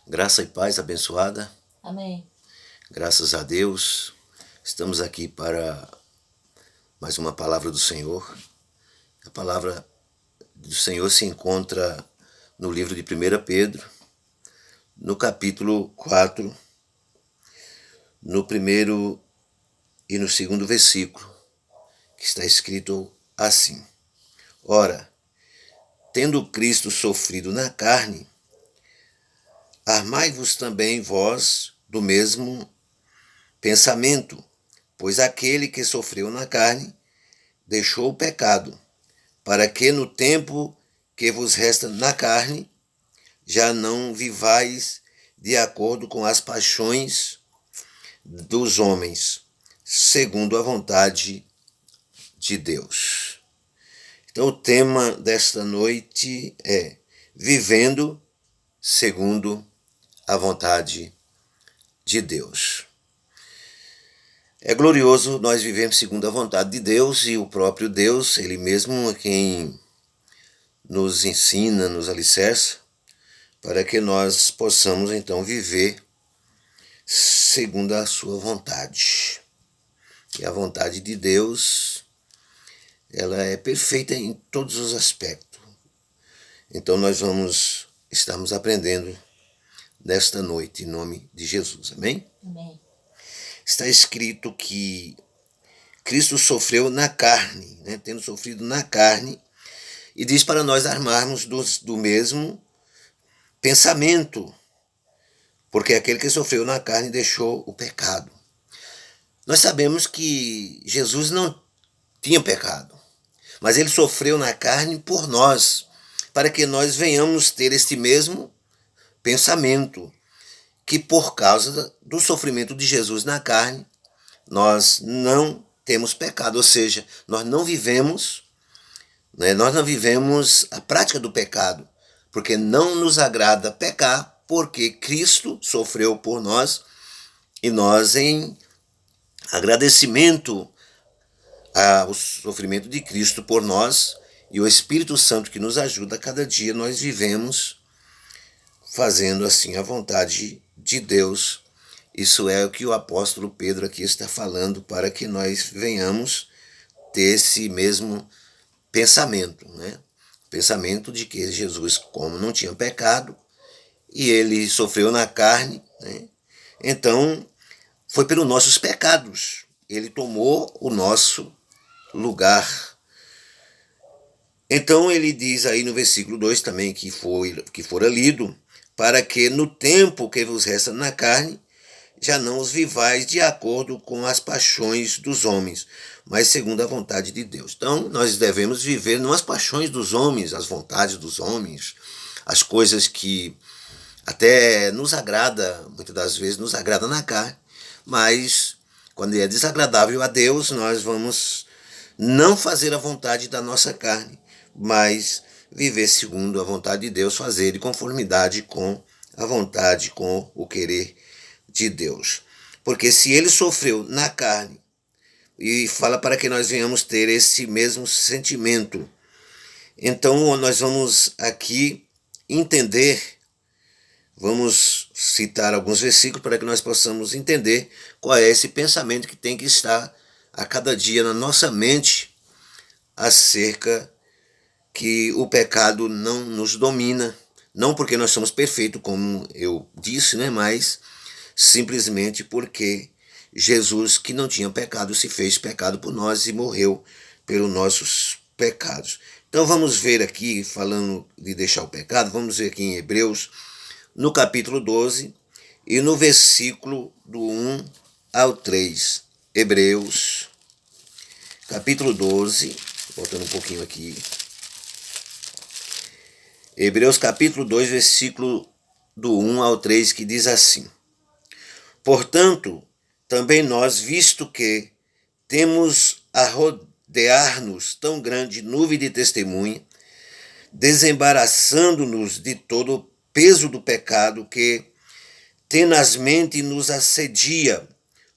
Graça e paz abençoada. Amém. Graças a Deus. Estamos aqui para mais uma palavra do Senhor. A palavra do Senhor se encontra no livro de 1 Pedro, no capítulo 4, no primeiro e no segundo versículo, que está escrito assim: Ora, tendo Cristo sofrido na carne, armai-vos também vós do mesmo pensamento, pois aquele que sofreu na carne deixou o pecado, para que no tempo que vos resta na carne, já não vivais de acordo com as paixões dos homens, segundo a vontade de Deus. Então o tema desta noite é vivendo segundo a vontade de Deus. É glorioso nós vivemos segundo a vontade de Deus, e o próprio Deus, Ele mesmo é quem nos ensina, nos alicerça, para que nós possamos então viver segundo a sua vontade. E a vontade de Deus, ela é perfeita em todos os aspectos. Então nós estamos aprendendo nesta noite, em nome de Jesus. Amém? Amém. Está escrito que Cristo sofreu na carne, tendo sofrido na carne, e diz para nós armarmos do mesmo pensamento, porque aquele que sofreu na carne deixou o pecado. Nós sabemos que Jesus não tinha pecado, mas ele sofreu na carne por nós, para que nós venhamos ter este mesmo pensamento, que por causa do sofrimento de Jesus na carne, nós não temos pecado, ou seja, nós não vivemos a prática do pecado, porque não nos agrada pecar, porque Cristo sofreu por nós, e nós, em agradecimento ao sofrimento de Cristo por nós e o Espírito Santo que nos ajuda, cada dia nós vivemos fazendo assim a vontade de Deus. Isso é o que o apóstolo Pedro aqui está falando, para que nós venhamos ter esse mesmo pensamento, pensamento de que Jesus, como não tinha pecado, e ele sofreu na carne, então foi pelos nossos pecados. Ele tomou o nosso lugar. Então ele diz aí no versículo 2 também, que fora lido, para que no tempo que vos resta na carne, já não os vivais de acordo com as paixões dos homens, mas segundo a vontade de Deus. Então nós devemos viver não as paixões dos homens, as vontades dos homens, as coisas que até nos agrada, muitas das vezes nos agrada na carne, mas quando é desagradável a Deus, nós vamos não fazer a vontade da nossa carne, mas viver segundo a vontade de Deus, fazer de conformidade com a vontade, com o querer de Deus. Porque se ele sofreu na carne, e fala para que nós venhamos ter esse mesmo sentimento, então nós vamos aqui entender, vamos citar alguns versículos para que nós possamos entender qual é esse pensamento que tem que estar a cada dia na nossa mente, acerca que o pecado não nos domina, não porque nós somos perfeitos, como eu disse, mas simplesmente porque Jesus, que não tinha pecado, se fez pecado por nós e morreu pelos nossos pecados. Então vamos ver aqui, falando de deixar o pecado, vamos ver aqui em Hebreus, no capítulo 12 e no versículo do 1 ao 3. Hebreus, capítulo 12, voltando um pouquinho aqui. Hebreus capítulo 2, versículo do 1 ao 3, que diz assim: Portanto, também nós, visto que temos a rodear-nos tão grande nuvem de testemunha, desembaraçando-nos de todo o peso do pecado que tenazmente nos assedia,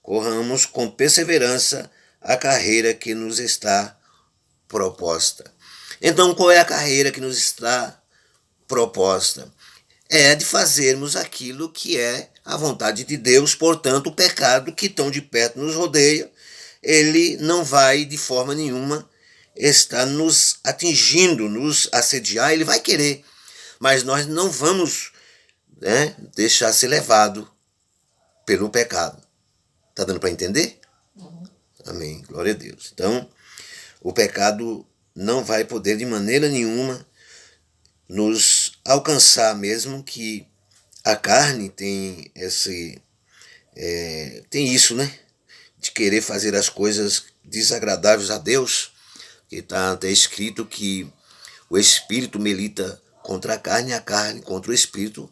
corramos com perseverança a carreira que nos está proposta. Então, qual é a carreira que nos está proposta? é de fazermos aquilo que é a vontade de Deus. Portanto, o pecado que tão de perto nos rodeia, ele não vai de forma nenhuma estar nos atingindo, nos assediar. Ele vai querer, mas nós não vamos, né, deixar ser levado pelo pecado. Está dando para entender? Amém. Glória a Deus. Então, o pecado não vai poder de maneira nenhuma nos alcançar, mesmo que a carne tem tem isso, né? De querer fazer as coisas desagradáveis a Deus, que está até escrito que o Espírito milita contra a carne contra o Espírito,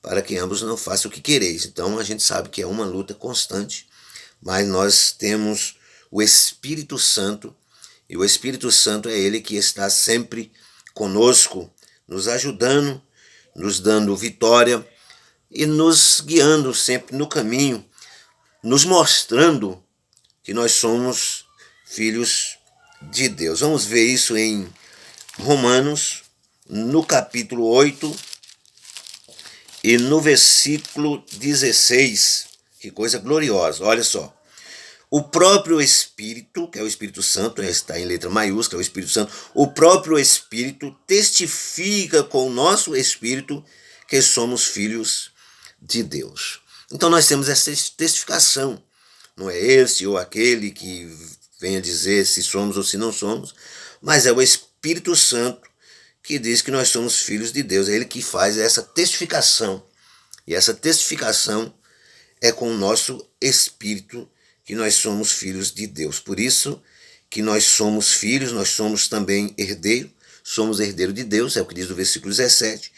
para que ambos não façam o que quereis. Então a gente sabe que é uma luta constante, mas nós temos o Espírito Santo, e o Espírito Santo é ele que está sempre conosco, nos ajudando, nos dando vitória e nos guiando sempre no caminho, nos mostrando que nós somos filhos de Deus. Vamos ver isso em Romanos, no capítulo 8 e no versículo 16. Que coisa gloriosa, olha só. O próprio Espírito, que é o Espírito Santo, está em letra maiúscula, é o Espírito Santo, o próprio Espírito testifica com o nosso Espírito que somos filhos de Deus. Então nós temos essa testificação. Não é esse ou aquele que venha dizer se somos ou se não somos, mas é o Espírito Santo que diz que nós somos filhos de Deus. É ele que faz essa testificação. E essa testificação é com o nosso Espírito que nós somos filhos de Deus. Por isso que nós somos filhos, nós somos também herdeiros, somos herdeiro de Deus, é o que diz o versículo 17,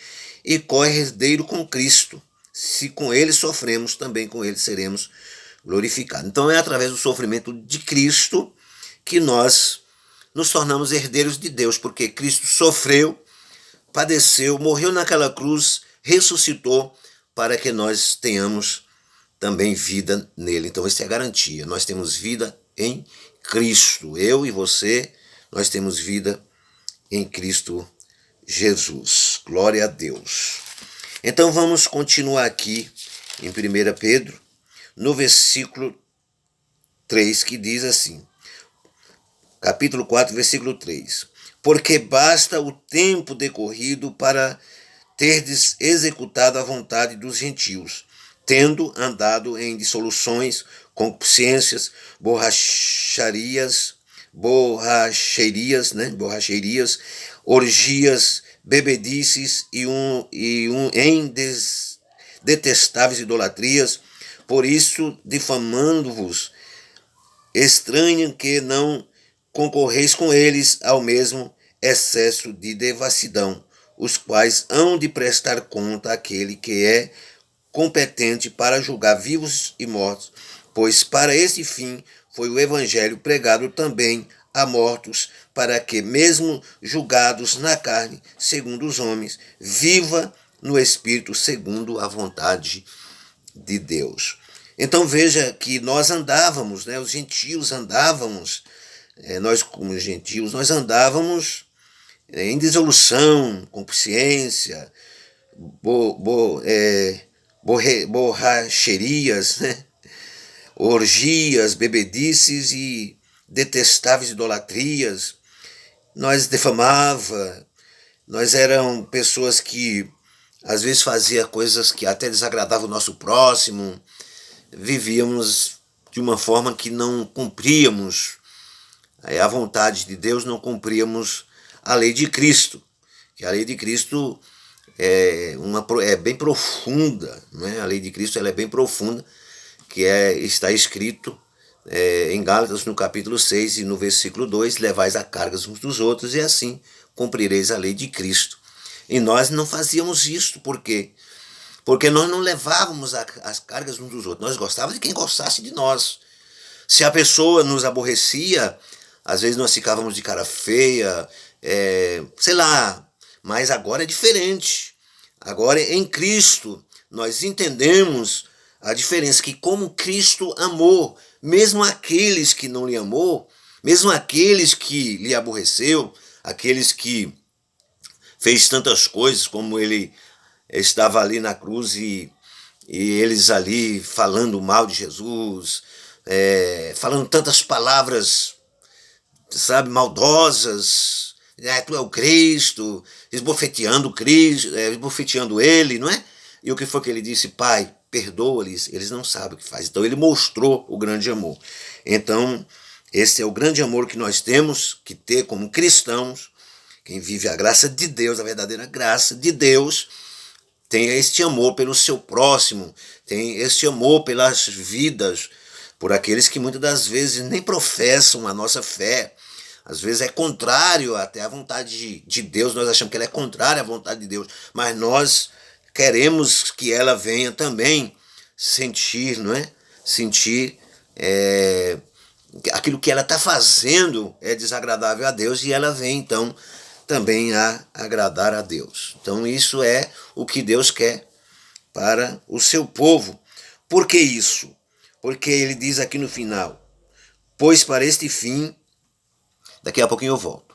e co-herdeiro com Cristo. Se com ele sofremos, também com ele seremos glorificados. Então é através do sofrimento de Cristo que nós nos tornamos herdeiros de Deus, porque Cristo sofreu, padeceu, morreu naquela cruz, ressuscitou para que nós tenhamos também vida nele. Então essa é a garantia. Nós temos vida em Cristo. Eu e você, nós temos vida em Cristo Jesus. Glória a Deus. Então vamos continuar aqui em 1 Pedro, no versículo 3, que diz assim, capítulo 4, versículo 3. Porque basta o tempo decorrido para terdes executado a vontade dos gentios, tendo andado em dissoluções, concupiscências, borracherias, orgias, bebedices em detestáveis idolatrias. Por isso, difamando-vos, estranham que não concorreis com eles ao mesmo excesso de devassidão, os quais hão de prestar conta àquele que é competente para julgar vivos e mortos, pois para esse fim foi o evangelho pregado também a mortos, para que, mesmo julgados na carne, segundo os homens, viva no espírito, segundo a vontade de Deus. Então veja que nós andávamos, né, os gentios andávamos, nós como gentios, nós andávamos em dissolução, concupiscência, borracherias, né, orgias, bebedices e detestáveis idolatrias. Nós defamava, nós eram pessoas que às vezes fazia coisas que até desagradavam o nosso próximo, vivíamos de uma forma que não cumpríamos a vontade de Deus, não cumpríamos a lei de Cristo, que a lei de Cristo é bem profunda, né? A lei de Cristo ela é bem profunda, que está escrito em Gálatas no capítulo 6 e no versículo 2, levais a cargas uns dos outros e assim cumprireis a lei de Cristo. E nós não fazíamos isso, por quê? Porque nós não levávamos as cargas uns dos outros, nós gostávamos de quem gostasse de nós. Se a pessoa nos aborrecia, às vezes nós ficávamos de cara feia, sei lá, mas agora é diferente. Agora em Cristo nós entendemos a diferença, que como Cristo amou, mesmo aqueles que não lhe amou, mesmo aqueles que lhe aborreceu, aqueles que fez tantas coisas como ele estava ali na cruz e eles ali falando mal de Jesus, falando tantas palavras, sabe, maldosas, tu é o Cristo, esbofeteando ele, não é? E o que foi que ele disse? Pai, perdoa-lhes, eles não sabem o que faz. Então ele mostrou o grande amor. Então esse é o grande amor que nós temos que ter como cristãos. Quem vive a graça de Deus, a verdadeira graça de Deus, tem este amor pelo seu próximo, tem este amor pelas vidas, por aqueles que muitas das vezes nem professam a nossa fé. Às vezes é contrário até à vontade de Deus, nós achamos que ela é contrária à vontade de Deus, mas nós queremos que ela venha também sentir, não é? Sentir aquilo que ela está fazendo é desagradável a Deus e ela vem então também a agradar a Deus. Então isso é o que Deus quer para o seu povo. Por que isso? Porque ele diz aqui no final, pois para este fim, daqui a pouquinho eu volto.